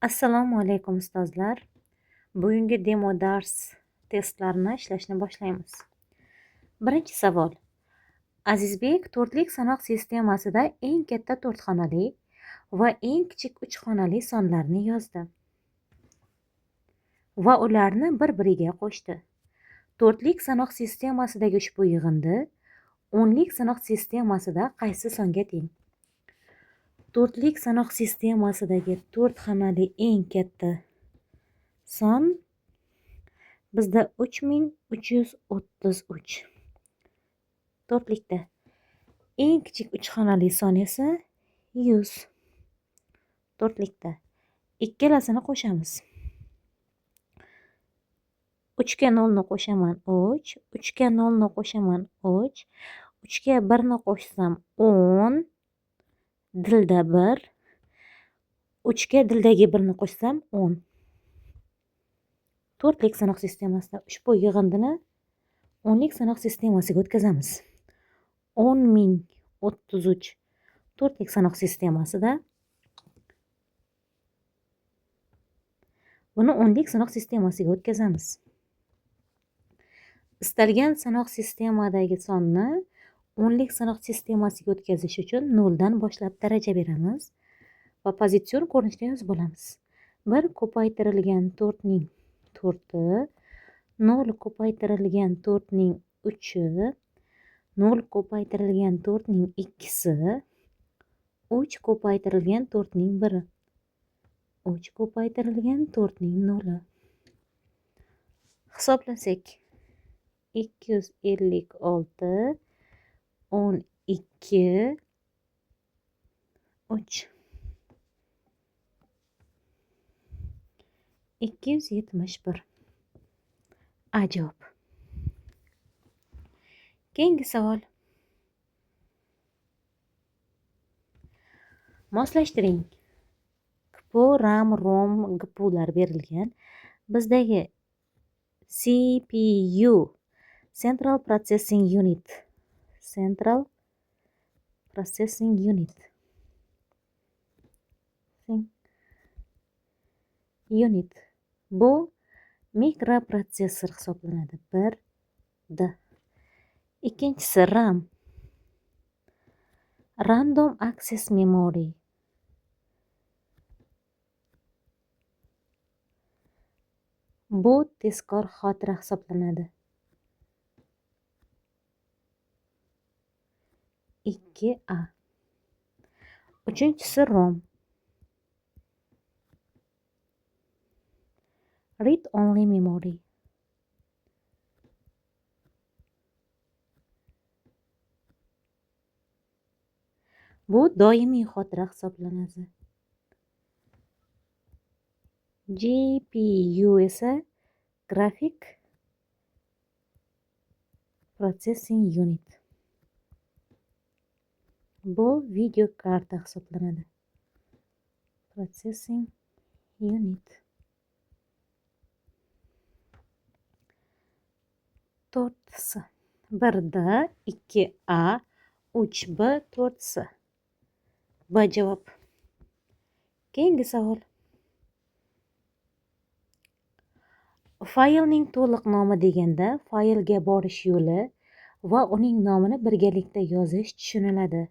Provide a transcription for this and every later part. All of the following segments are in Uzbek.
Assalomu alaykum ustozlar. Bugungi demo dars testlarini ishlashni boshlaymiz. Birinchi savol. Azizbek to'rtlik sanoq sistemasida eng katta to'rtxonali va eng kichik uchxonali sonlarni yozdi va ularni bir-biriga qo'shdi. To'rtlik sanoq sistemasidagi ushbu yig'indi o'nlik sanoq sistemasida qaysi songa teng? To'rtlik sanoq sistemasidagi to'rtxonali eng katta son bizda 3333. To'rtlikda. Eng kichik uchxonali son esa 100. To'rtlikda. Ikkalasini qo'shamiz. 3 ga 0 ni qo'shaman 3, 3 ga 0 ni qo'shaman 3, 3 ga 1 ni qo'shsam 10, dilda 1, 3 ga dildagi 1 ni qo'shsam 10. To'rtlik sanoq sistemasida ushbu yig'indini o'nlik sanoq sistemasiga o'tkazamiz. 10.033 to'rtlik sanoq sistemasida. Buni o'nlik sanoq sistemasiga o'tkazamiz. Istalgan sanoq sistemadagi sonni o'nlik sanoq sistemasiga o'tkazish uchun 0 dan boshlab daraja beramiz va pozitsion ko'rinishda yozib olamiz. 1 ko'paytirilgan 4 ning 4i, 0 ko'paytirilgan 4 ning 3i, 0 ko'paytirilgan 4 ning 2si, 3 ko'paytirilgan 4 ning 1i, 3 ko'paytirilgan 4 ning 0i. Hisoblasak 256 12 3 271. A javob. Keyingi savol. Moslashtiring. KPU, RAM, ROM, GPUlar berilgan. Bizdagi CPU Central Processing Unit. Central Processing Unit. Bu mikroprotsessor hisoblanadi. 1D. Ikkinchisi RAM. Random Access Memory. Bu tezkor xotira hisoblanadi. 2A. Uchinchisi ROM. Read Only Memory. Bu doimiy xotira hisoblanadi. GPU esa Graphic Processing Unit. Bu video karta hisoblanadi. Processing Unit. 4si. 1D, 2A, 3B, 4si. B javob. Keyingi savol. Faylning to'liq nomi deganda faylga borish yo'li va uning nomini birgalikda yozish tushuniladi.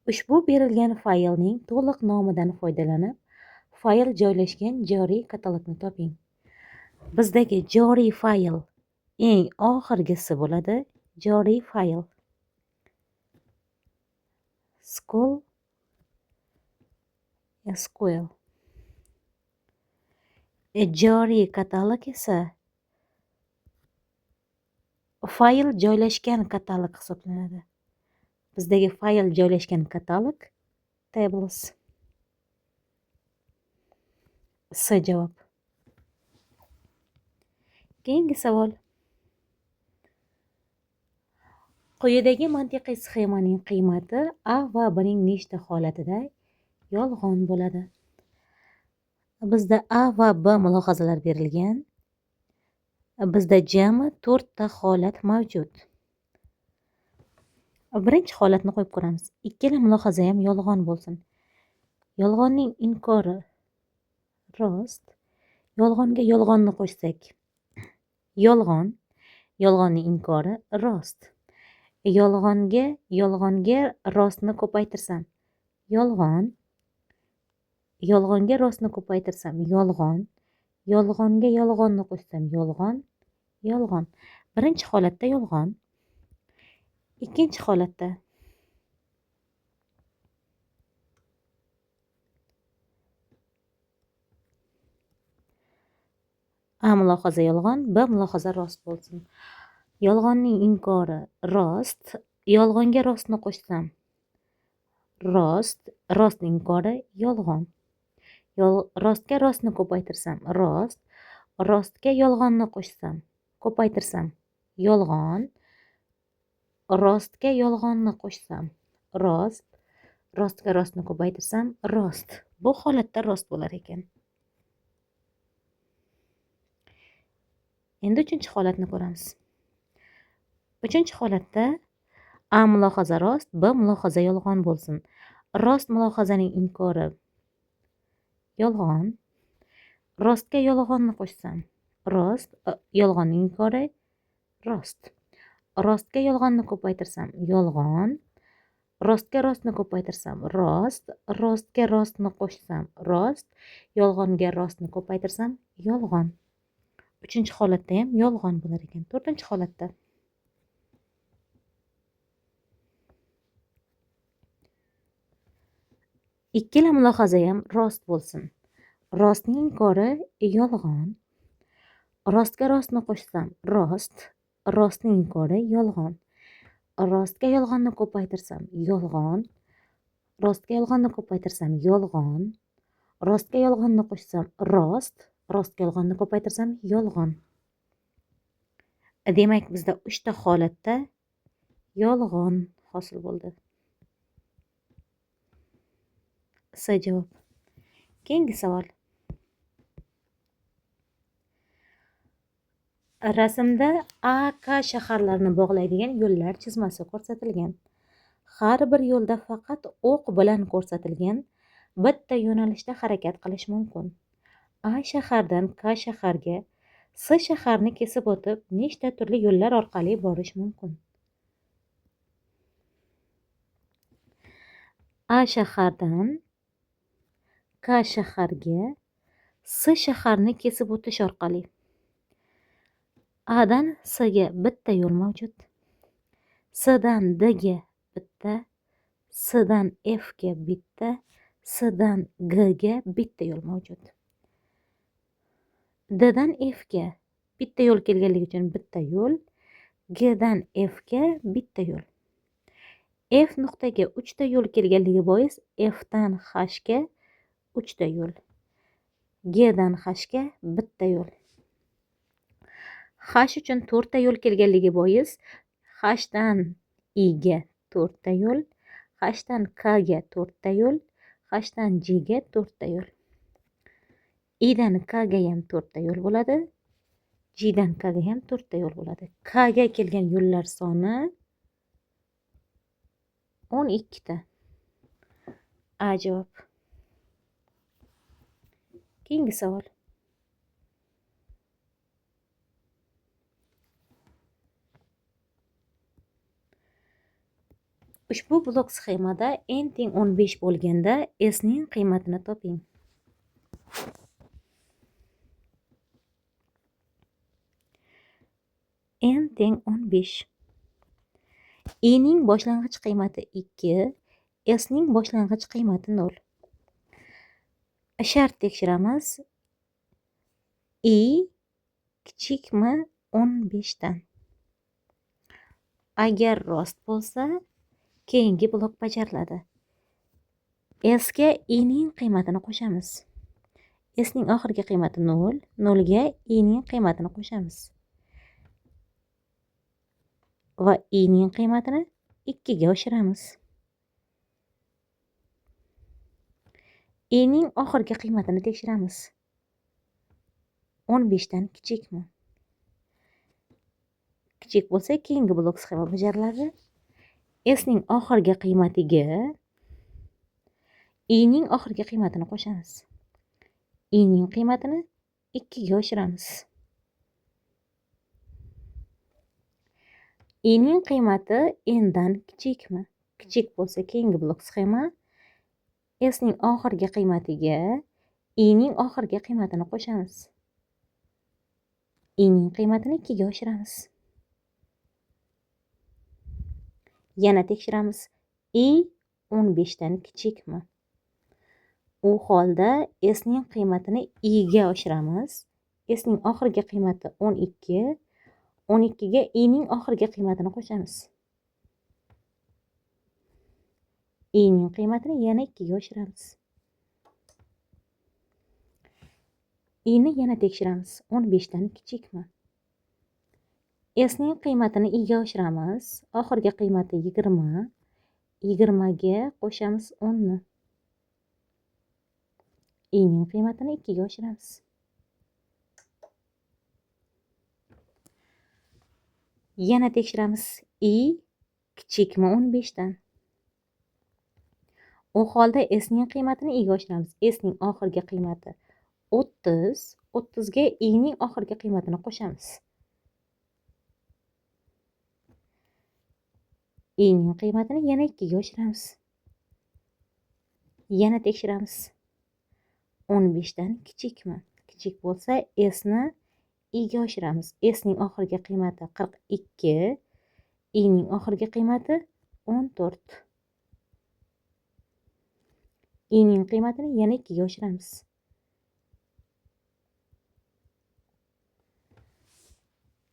Ushbu berilgan faylning to'liq nomidan foydalanib, fayl joylashgan joriy katalogni toping. Bizdagi joriy fayl eng oxirgisi bo'ladi. Joriy fayl. SQL. Joriy katalog esa fayl joylashgan katalog hisoblanadi. Bizdagi fayl joylashgan katalog tables. S javob. Keyingi savol. Quyidagi mantiqiy sxemaning qiymati A va B ning nechta holatida yolg'on bo'ladi? Bizda A va B mulohazalar berilgan. Bizda jami 4 ta holat mavjud. Birinchi holatni qo'yib ko'ramiz. Ikkala mulohaza ham yolg'on bo'lsin. Yolg'onning inkori rost. Yolg'onga yolg'onni qo'shsak, yolg'on. Yolg'onning inkori rost. Yolg'onga rostni ko'paytirsam, yolg'on. Yolg'onga rostni ko'paytirsam, yolg'on. Yolg'onga yolg'onni qo'shsam, yolg'on. Birinchi holatda yolg'on. Ikkinchi holatda A mulohaza yolg'on, B mulohaza rost bo'lsin. Yolg'onning inkori rost. Yolg'onga rostni qo'shsam, rost. Rostning inkori yolg'on. Rostga rostni ko'paytirsam, rost. Rostga yolg'onni qo'shsam, ko'paytirsam, yolg'on. Rostga yolg'onni qo'shsam, rost. Rostga rostni ko'paytirsam, rost. Bu holatda rost bo'lar ekan. Endi uchinchi holatni ko'ramiz. Uchinchi holatda A mulohaza rost, B mulohaza yolg'on bo'lsin. Rost mulohazaning inkori yolg'on. Rostga yolg'onni qo'shsam, rost. Yolg'onning inkori rost. Rostga yolg'onni ko'paytirsam, yolg'on. Rostga rostni ko'paytirsam, rost. Rostga rostni qo'shsam, rost. Yolg'onga rostni ko'paytirsam, yolg'on. Uchinchi holatda ham yolg'on bo'lar ekan. To'rtinchi holatda ikkala mulohaza ham rost bo'lsin. Rostning inkori yolg'on. Rostga rostni qo'shsam, rost. Rostning inkori yolg'on. Rostga yolg'onni ko'paytirsam, yolg'on. Rostga yolg'onni ko'paytirsam, yolg'on. Rostga yolg'onni qo'shsam, rost. Rostga yolg'onni ko'paytirsam, yolg'on. Demak, bizda 3 ta holatda yolg'on hosil bo'ldi. C javob. Keyingi savol. Rasmda A, K shaharlarini bog'laydigan yo'llar chizmasi ko'rsatilgan. Har bir yo'lda faqat o'q bilan ko'rsatilgan bitta yo'nalishda harakat qilish mumkin. A shahardan K shaharga, C shaharni kesib o'tib, nechta turli yo'llar orqali borish mumkin? A shahardan K shaharga, C shaharni kesib o'tish orqali. A'dan C'ga bitta yo'l mavjud. C'dan D'ga bitta, C'dan F'ga bitta, C'dan G'ga bitta yo'l mavjud. D'dan F'ga bitta yo'l kelganligi uchun bitta yo'l, G'dan F'ga bitta yo'l. F nuqtaga 3 ta yo'l kelganligi bois F'dan H'ga 3 ta yo'l. G'dan H'ga bitta yo'l. H uchun 4 ta yo'l kelganligi bois H'dan I'ga 4 ta yo'l, H'dan K'ga 4 ta yo'l, H'dan J'ga 4 ta yo'l. I'dan K'ga ham 4 ta yo'l bo'ladi. J'dan K'ga ham 4 ta yo'l bo'ladi. K'ga kelgan yo'llar soni 12 ta. A javob. Keyingi savol. Ushbu blok sxemada n teng 15 bo'lganda s ning qiymatini toping. N teng 15. I ning boshlang'ich qiymati 2, s ning boshlang'ich qiymati 0. Shart tekshiramiz. I kichikmi 15 dan? Agar rost bo'lsa, keyingi blok bajariladi. S ga I ning qiymatini qo'shamiz. S ning oxirgi qiymati 0, 0 ga I ning qiymatini qo'shamiz. Va I ning qiymatini 2 ga oshiramiz. I ning oxirgi qiymatini tekshiramiz. 15 dan kichikmi? Kichik bo'lsa, keyingi blok sxema bajariladi. S ning oxirgi qiymatiga I ning oxirgi qiymatini qo'shamiz. i'ning qiymatini 2 ga oshiramiz. i'ning qiymati n'dan kichikmi? Kichik bo'lsa keyingi blok sxema s'ning oxirgi qiymatiga i'ning oxirgi qiymatini qo'shamiz. i'ning qiymatini 2 ga oshiramiz. Yana tekshiramiz. I 15 dan kichikmi? U holda s'ning qiymatini i ga oshiramiz. S'ning oxirgi qiymati 12. 12 ga i'ning oxirgi qiymatini qo'shamiz. i'ning qiymatini yana 2 ga oshiramiz. i'ni yana tekshiramiz. 15 dan kichikmi? s'ning qiymatini i ga oshiramiz. Oxirgi qiymati 20. 20 ga qo'shamiz 10 ni. i'ning qiymatini 2 ga oshiramiz. Yana tekshiramiz. I kichikmi 15 dan? U holda s'ning qiymatini i ga oshiramiz. S'ning oxirgi qiymati 30. 30 ga i'ning oxirgi qiymatini qo'shamiz. i'ning qiymatini yana 2 ga oshiramiz. Yana tekshiramiz. 15 dan kichikmi? Kichik bo'lsa s'ni i ga oshiramiz. S'ning oxirgi qiymati 42. i'ning oxirgi qiymati 14. i'ning qiymatini yana 2 ga oshiramiz.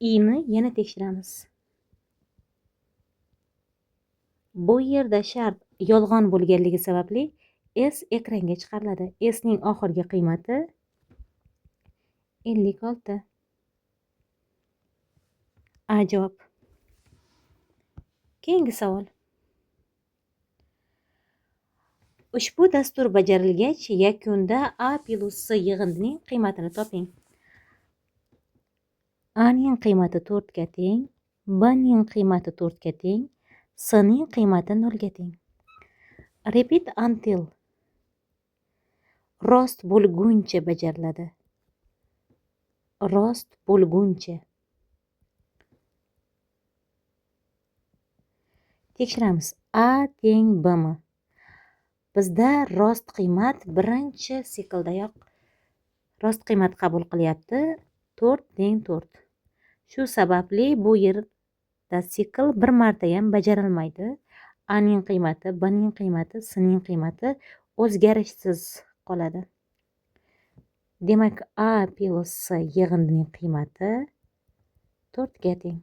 i'ni yana tekshiramiz. Bu yerda shart yolg'on bo'lganligi sababli s ekranga chiqariladi. S'ning oxirgi qiymati 56. A javob. Keyingi savol. Ushbu dastur bajarilgach, yakunda A plus S yig'indining qiymatini toping. A ning qiymati 4 ga teng, B ning qiymati 4 ga teng, S ning qiymati 0 ga teng. Repeat until rost bo'lguncha bajariladi. Rost bo'lguncha. Tekshiramiz. A teng B mi? Bizda rost qiymat birinchi sikldayoq rost qiymat qabul qilyapti. 4 teng 4. Shu sababli bu yerda sikl bir marta ham bajarilmaydi. A ning qiymati, B ning qiymati, S ning qiymati o'zgarishsiz qoladi. Demak, A plus S yig'indining qiymati 4 ga teng.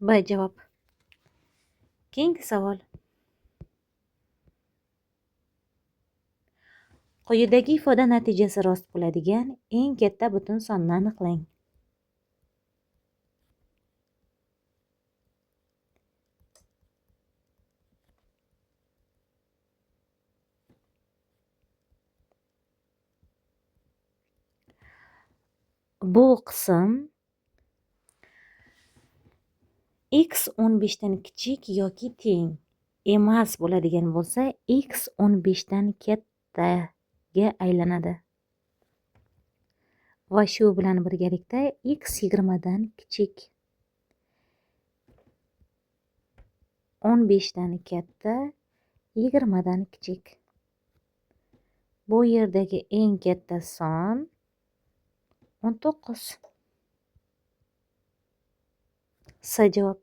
B javob. Keyingi savol. Quyidagi ifoda natijasi rost bo'ladigan eng katta butun sonni aniqlang. Bu qism x 15 dan kichik yoki teng emas bo'ladigan bo'lsa, x 15 dan kattaga aylanadi. Va shu bilan birgalikda x 20 dan kichik, 15 dan katta, 20 dan kichik. Bu yerdagi eng katta son 19. S javob.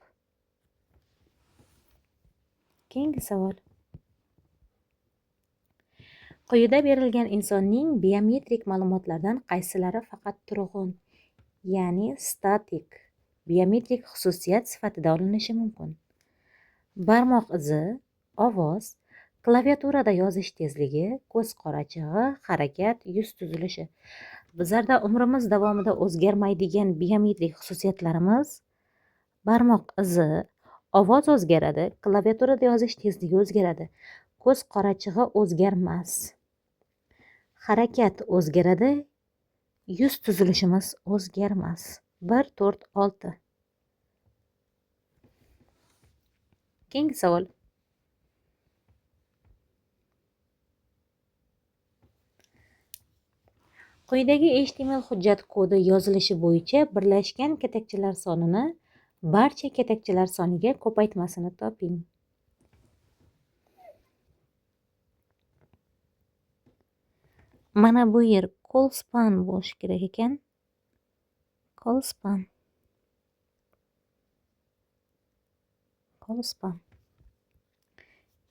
Keyingi savol. Quyida berilgan insonning biometrik ma'lumotlaridan qaysilari faqat turg'un, ya'ni statik biometrik xususiyat sifatida olinishi mumkin? Barmoq izi, ovoz, klaviaturada yozish tezligi, ko'z qorachig'i, harakat, yuz tuzilishi. Bizlarda umrimiz davomida o'zgarmaydigan biometrik xususiyatlarimiz barmoq izi, ovoz o'zgaradi, klaviaturada yozish tezligi o'zgaradi, ko'z qorachig'i o'zgarmas, harakat o'zgaradi, yuz tuzilishimiz o'zgarmas. 1, 4, 6. Keyingi savol. Quyidagi HTML hujjat kodi yozilishi bo'yicha birlashgan katakchalar sonini barcha katakchalar soniga ko'paytmasini toping. Mana bu yer col_span bo'lishi kerak ekan. Col_span.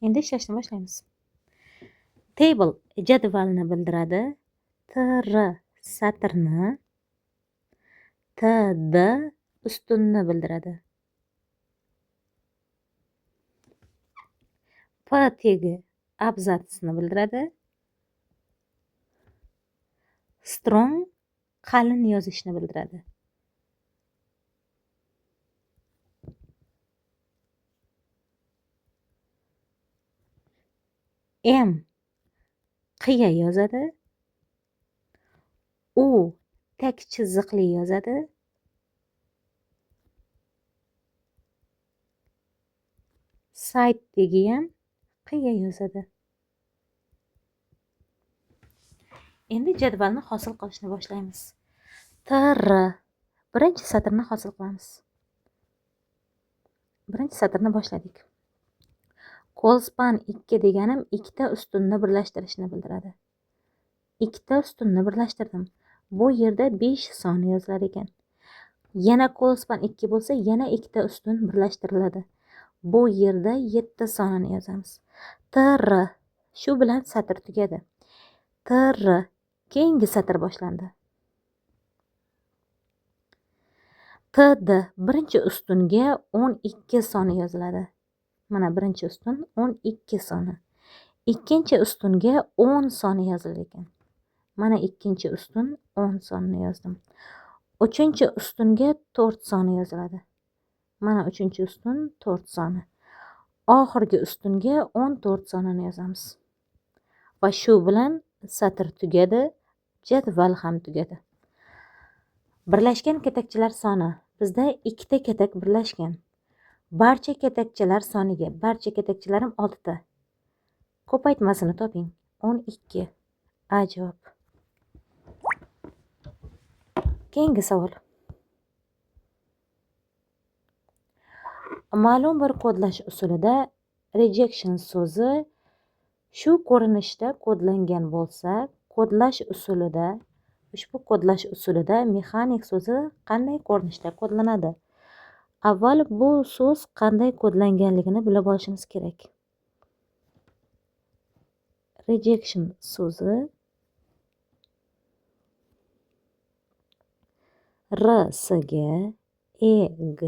Endi ishlashni boshlaymiz. Table jadvalni bildiradi. TR satrni, TD ustunni bildiradi. P tegi abzatsni bildiradi. Strong qalin yozishni bildiradi. M qiya yozadi. U tek chiziqli yozadi. Side tegi ham qiya yozadi. Endi jadvalni hosil qilishni boshlaymiz. TR birinchi satrni hosil qilamiz. Birinchi satrni boshladik. Col_span 2 deganim ikkita ustunni birlashtirishni bildiradi. Ikkita ustunni birlashtirdim. Bu yerda 5 soni yozilar ekan. Yana col_span 2 bo'lsa, yana ikkita ustun birlashtiriladi. Bu yerda 7 sonini yozamiz. TR shu bilan satr tugadi. TR keyingi satr boshlandi. TD birinchi ustunga 12 soni yoziladi. Mana birinchi ustun 12 soni. Ikkinchi ustunga 10 soni yoziladi ekan. Mana ikkinchi ustun 10 sonini yozdim. Uchinchi ustunga 4 soni yoziladi. Mana uchinchi ustun 4 soni. Oxirgi ustunga 14 sonini yozamiz. Va shu bilan satr tugadi, jadval ham tugadi. Birlashgan katakchalar soni. Bizda ikkita katak birlashgan. Barcha katakchalar soniga, barcha katakchalarim 6 ta. Ko'paytmasini toping. 12. A javob. Keyingi savol. Ma'lum bir kodlash usulida rejection so'zi shu ko'rinishda kodlangan bo'lsa, ushbu kodlash usulida mexanik so'zi qanday ko'rinishda kodlanadi? Avval bu so'z qanday kodlanganligini bilib olishimiz kerak. Rejection so'zi R S ga E G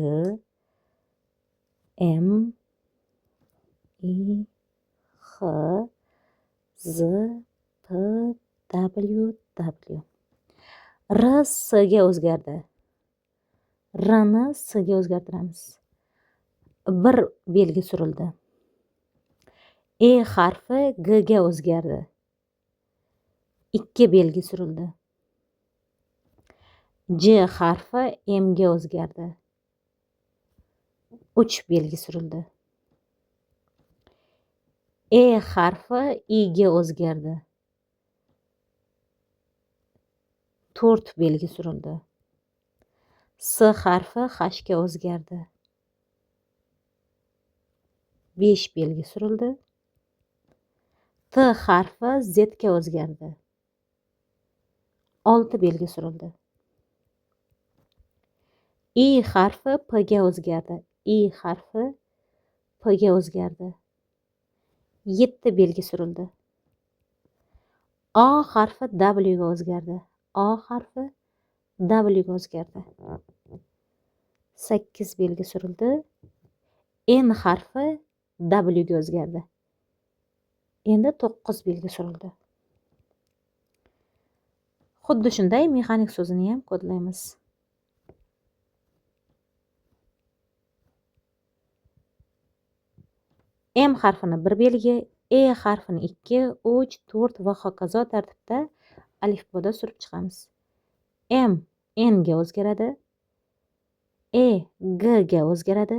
M I H Z P W W. R S ga o'zgardi. R ni S ga o'zgartiramiz. Bir belgi surildi. E harfi G ga o'zgardi. 2 belgi surildi. J harfi M ga o'zgardi. 3 belgi surildi. E harfi I ga o'zgardi. 4 belgi surildi. S harfi H ga o'zgardi. 5 belgi surildi. T harfi Z ga o'zgardi. 6 belgi surildi. I harfi P ga o'zgardi. I harfi P ga o'zgardi. 7 belgi surildi. O harfi W ga o'zgardi. O harfi W ga o'zgardi. 8 belgi surildi. N harfi W ga o'zgardi. Endi 9 belgi surildi. Xuddi shunday mexanik so'zini ham kodlaymiz. M harfini 1 belgi, E harfini 2, 3, 4 va hokazo tartibda alifboda surib chiqamiz. M N ga o'zgaradi. E G ga o'zgaradi.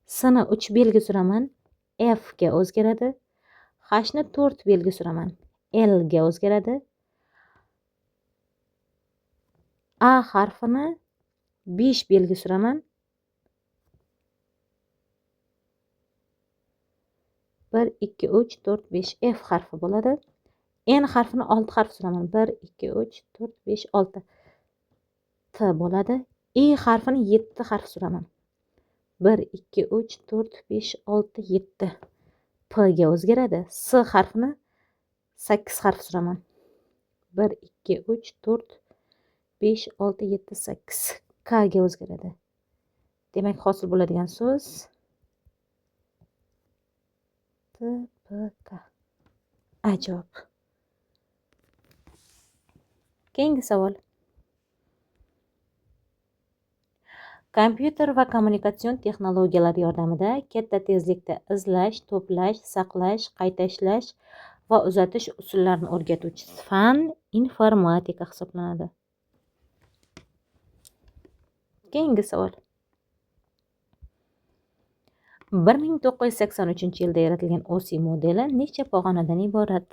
S ni 3 belgi suraman. F ga o'zgaradi. H ni 4 belgi suraman. L ga o'zgaradi. A harfini 5 belgi suraman. 1, 2, 3, 4, 5. F harfi bo'ladi. N harfini 6 harf suraman. 1, 2, 3, 4, 5, 6. T bo'ladi. E harfini 7 harf suraman. 1, 2, 3, 4, 5, 6, 7. P ga o'zgaradi. S harfini 8 harf suraman. 1, 2, 3, 4, 5, 6, 7, 8. K ga o'zgaradi. Demak, hosil bo'ladigan so'z TPK. Ajoyib. Keyingi savol. Kompyuter va kommunikatsion texnologiyalar yordamida katta tezlikda izlash, to'plash, saqlash, qayta ishlash va uzatish usullarini o'rgatuvchi fan informatika hisoblanadi. Keyingi savol. 1983-yilda yaratilgan OSI modeli necha pog'onadan iborat?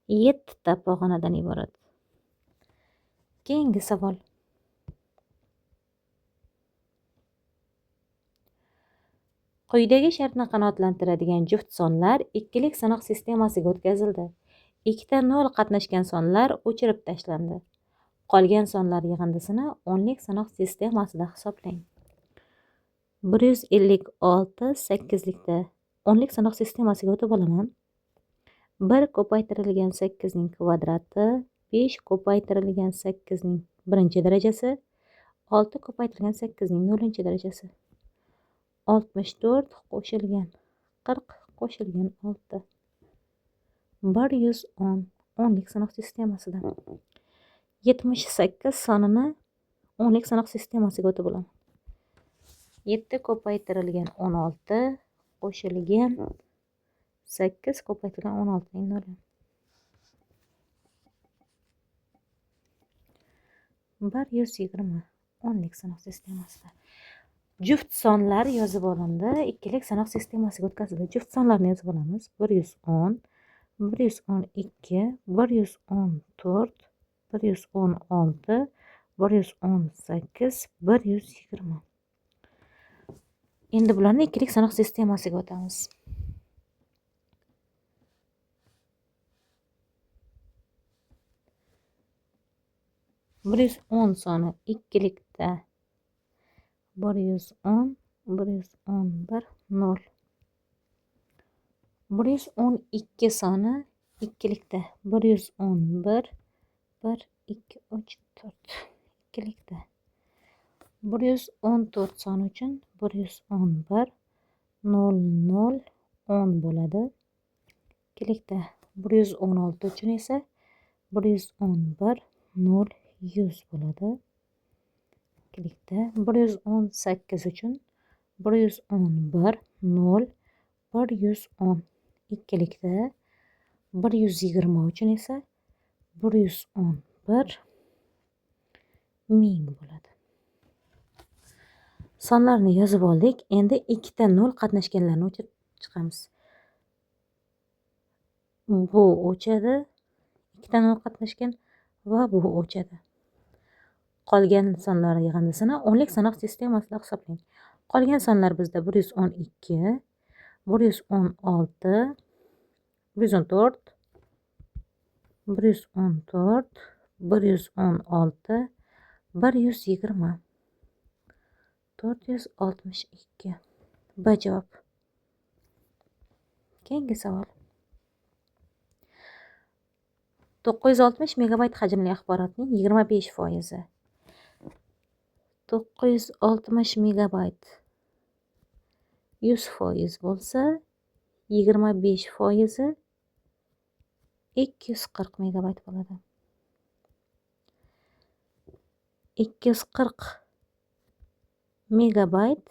7 ta pog'onadan iborat. Keyingi savol. Quyidagi shartni qanoatlantiradigan juft sonlar ikkilik sanoq sistemasiga o'tkazildi. 2 ta 0 qatnashgan sonlar o'chirib tashlandi. Qolgan sonlar yig'indisini o'nlik sanoq sistemasida hisoblang. 156 8likda o'nlik sanoq sistemasiga o'tib olaman. 1 ko'paytirilgan 8 ning kvadrati, 5 ko'paytirilgan 8 ning 1 darajasi, 6 ko'paytirilgan 8 ning 0 darajasi. 64 qo'shilgan 40 qo'shilgan 6. 110 o'nlik sanoq sistemasida. 78 sonini o'nlik sanoq sistemasiga o'tib olaman. 7 ko'paytirilgan 16 qo'shilgan 8 ko'paytirilgan 16 ning 0. 120 o'nlik sanoq sistemasida. Juft sonlar yozib olindi. Ikkilik sanoq sistemasiga o'tkazildi. Juft sonlarni yozib olamiz. 110, 112, 114, 116, 118, 120. Endi bularni ikkilik sanoq sistemasiga o'tamiz. 110 soni ikkilikda 110, 111, 0. 112 soni ikkilikda 111, 1, 2, 3, 4. Ikkilikda. 114 soni uchun 111, 0, 0, 10 bo'ladi. Ikkilikda. 116 uchun esa 111, 0, 100 bo'ladi. Ikkilikda. 118 uchun 111, 0, 110. Ikkilikda. 120 uchun esa 111, 1000 bo'ladi. Sonlarni yozib oldik. Endi 2 ta 0 qatnashganlarni o'chirib chiqamiz. Bu o'chadi. 2 ta 0 qatnashgan va bu o'chadi. Qolgan sonlar yig'indisini o'nlik sanoq sistemasida hisoblang. Qolgan sonlar bizda 112, 116, 114, 114, 116, 120, 462. B javob. Keyingi savol. 960 megabayt hajmli axborotning 25%. 960 megabayt 100% bo'lsa, 25% 240 megabayt bo'ladi. 240 megabayt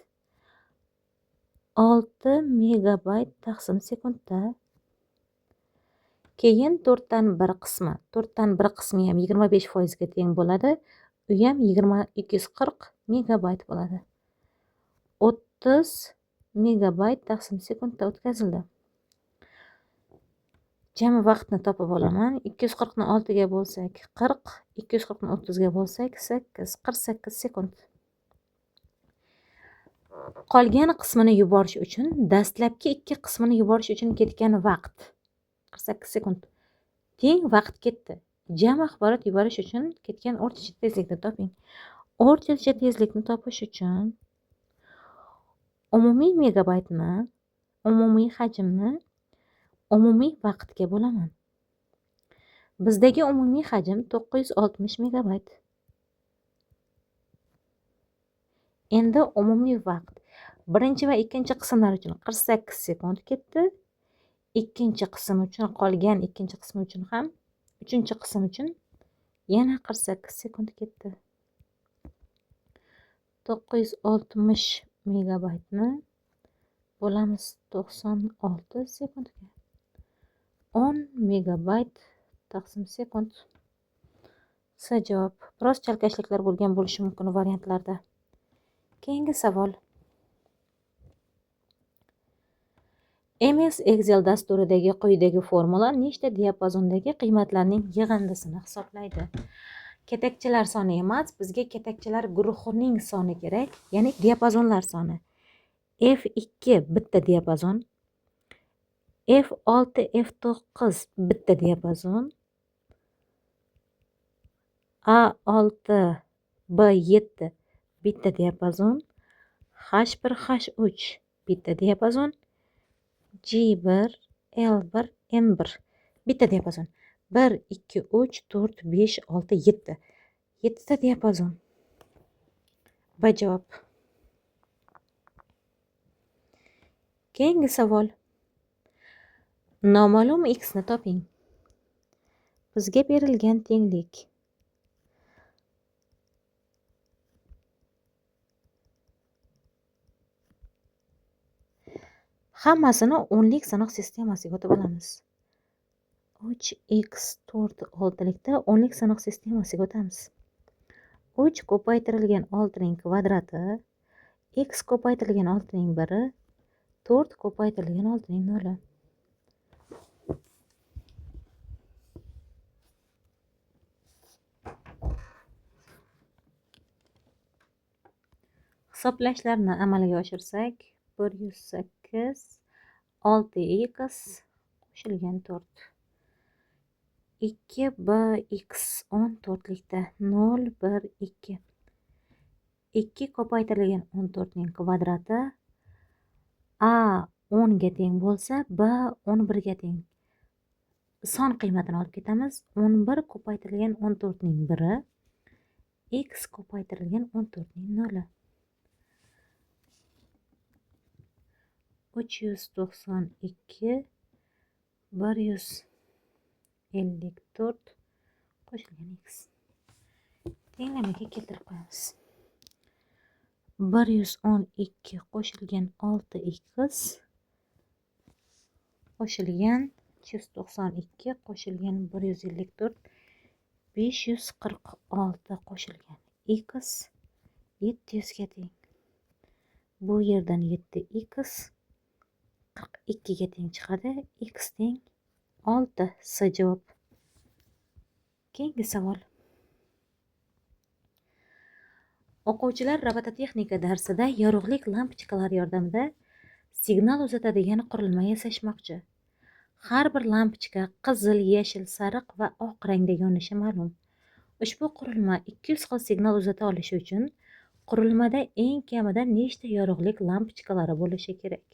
6 megabayt taqsim sekundda. Keyin 4 dan 1 qismi. 4 dan 1 qismi ham 25% ga teng bo'ladi. U ham 240 megabayt bo'ladi. 30 megabayt taqsim sekundda o'tkazildi. Jami vaqtni topib olaman. 240 ni 6 ga bo'lsak 40, 240 ni 30 ga bo'lsak 8, 48 sekund. Qolgan qismini yuborish uchun dastlabki 2 qismini yuborish uchun ketgan vaqt 48 sekund. Teng vaqt ketdi. Jami axborot yuborish uchun ketgan o'rtacha tezlikni toping. O'rtacha tezlikni topish uchun umumiy megabaytni, umumiy hajmni umumiy vaqtga bo'laman. Bizdagi umumiy hajm 960 megabayt. Endi umumiy vaqt birinchi va ikkinchi qismlar uchun 48 sekund ketdi. Ikkinchi qism uchun qolgan ikkinchi qism uchun ham uchinchi qism uchun yana 48 sekund ketdi. 960 megabaytni bo'lamiz 96 sekundga. 10 megabayt taqsim sekund. C javob. Biroz chalkashliklar bo'lgan bo'lishi mumkin variantlarda. Keyingi savol. MS Excel dasturidagi quyidagi formula nechta diapazondagi qiymatlarning yig'indisini hisoblaydi? Ketakchalar soni emas, bizga ketakchalar guruhining soni kerak, ya'ni diapazonlar soni. F2 bitta diapazon, F6, F9 bitta diapazon, A6, B7 bitta diapazon, H1, H3 bitta diapazon, G1, L1, N1 bitta diapazon. 1, 2, 3, 4, 5, 6, 7. 7 ta diapazon. B javob. Keyingi savol. Noma'lum x ni toping. Bizga berilgan tenglik. Hammasini o'nlik sanoq sistemasiga o'tib olamiz. 3x 4 oltilikda o'nlik sanoq sistemasiga o'tamiz. 3 ko'paytirilgan 6 ning kvadrati, x ko'paytirilgan 6 ning 1, 4 ko'paytirilgan 6 ning 0. Hisoblashlarni amalga oshirsak, 108 6x qo'shilgan 4. 2bx 14likda 0, 1, 2. 2 ko'paytirilgan 14 ning kvadrati a 10 ga teng bo'lsa, b 11 ga teng. Son qiymatini olib ketamiz. 11 ko'paytirilgan 14 ning 1, x ko'paytirilgan 14 ning 0. 392 154 qo'shilgan x. Tenglamaga keltirib qo'yamiz. 112 qo'shilgan 6x qo'shilgan 392 qo'shilgan 154 546 qo'shilgan x 700 ga teng. Bu yerdan 7x 42 ga teng chiqadi. X teng 6. C javob. Keyingi savol. O'quvchilar robototexnika darsida yorug'lik lampochkalar yordamida signal uzatadigan qurilma yasashmoqchi. Har bir lampochka qizil, yashil, sariq va oq rangda yonishi ma'lum. Ushbu qurilma 200 xil signal uzata olishi uchun qurilmada eng kamida nechta yorug'lik lampochkalari bo'lishi kerak?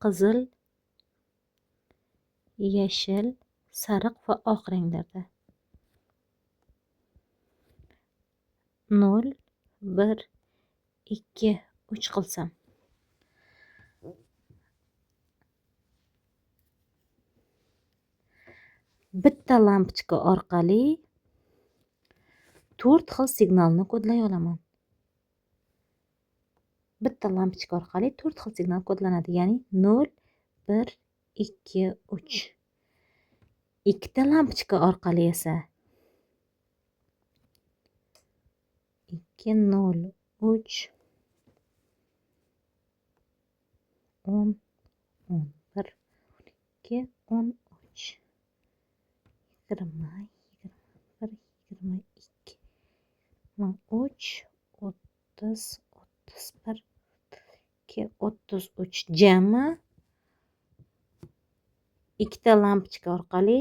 Qizil, yashil, sariq va oq ranglarda. 0, 1, 2, 3 qilsam. Bitta lampochka orqali 4 xil signalni kodlay olaman. Bitta lampochka orqali 4 xil signal kodlanadi, ya'ni 0, 1, 2, 3. Ikkita lampochka orqali esa 2, 0, 3, 10, 11, 12, 13, 20, 21, 22, 23, 30, 31, 32, 33. Jami ikkita lampochka orqali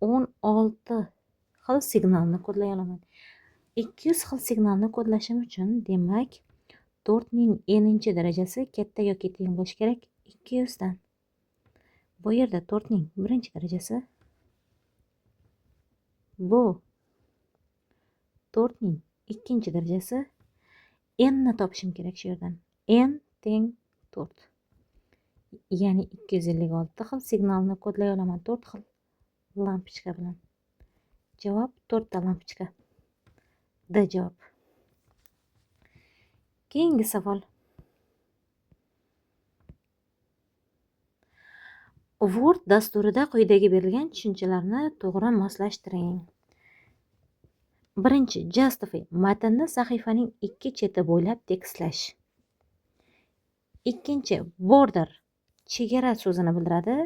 16 xil signalni kodlay olaman. 200 xil signalni kodlashim uchun, demak, 4 ning n'inchi darajasi katta yoki teng bo'lishi kerak 200 dan. Bu yerda 4 ning birinchi darajasi, bu 4 ning ikkinchi darajasi, n ni topishim kerak shu yerdan. N teng 4. Ya'ni 256 xil signalni kodlay olaman 4 xil lampochka bilan. Javob 4 ta lampochka. D javob. Keyingi savol. Word dasturida quyidagi berilgan tushunchalarni to'g'ri moslashtiring. Birinchi, justify matnni sahifaning ikki cheti bo'ylab tekstlash. Ikkinchi, border chegara so'zini bildiradi.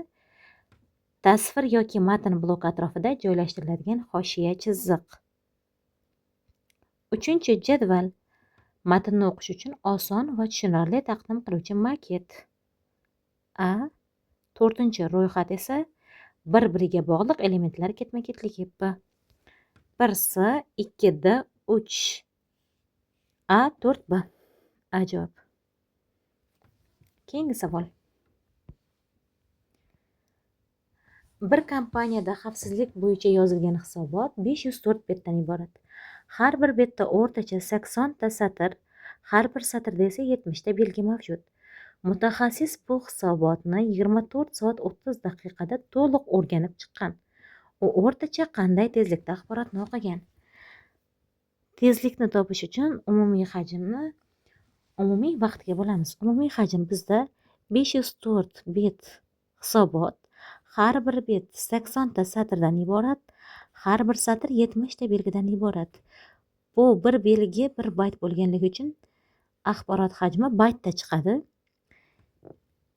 Tasvir yoki matn bloki atrofida joylashtiriladigan hoshiya chiziq. Uchinchi, jadval matnni o'qish uchun oson va tushunarli taqdim qiluvchi maket. A. To'rtinchi, ro'yxat esa bir-biriga bog'liq elementlar ketma-ketligi. B. 1S, 2D, 3. A. 4B. A javob. Keyingi savol. Bir kompaniyada xavfsizlik bo'yicha yozilgan hisobot 504 betdan iborat. Har bir betda o'rtacha 80 ta satr, har bir satrda esa 70 ta belgi mavjud. Mutaxassis bu hisobotni 24 soat 30 daqiqada to'liq o'rganib chiqqan. U o'rtacha qanday tezlikda axborotni o'qigan? Tezlikni topish uchun umumiy vaqtga bo'lamiz. Umumiy hajm bizda 504 bet hisobot, har bir bet 80 ta satrdan iborat, har bir satr 70 ta belgidan iborat. Bu bir belgi 1 bayt bo'lganligi uchun axborot hajmi baytda chiqadi.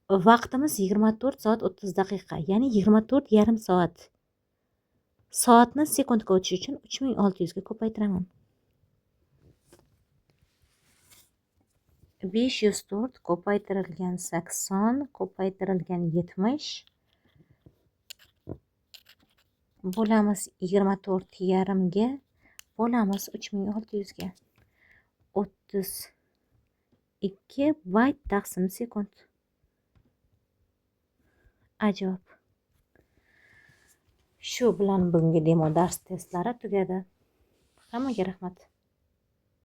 Vaqtimiz 24 soat 30 daqiqa, ya'ni 24 yarim soat. Soatni sekundga o'tish uchun 3600 ga ko'paytiraman. 504 ko'paytirilgan 80 ko'paytirilgan 70 bo'lamiz 24 yarimga bo'lamiz 3600 ga. 32 bayt taqsim sekund. A javob. Shu bilan bugungi demo dars testlari tugadi. Hammaga rahmat.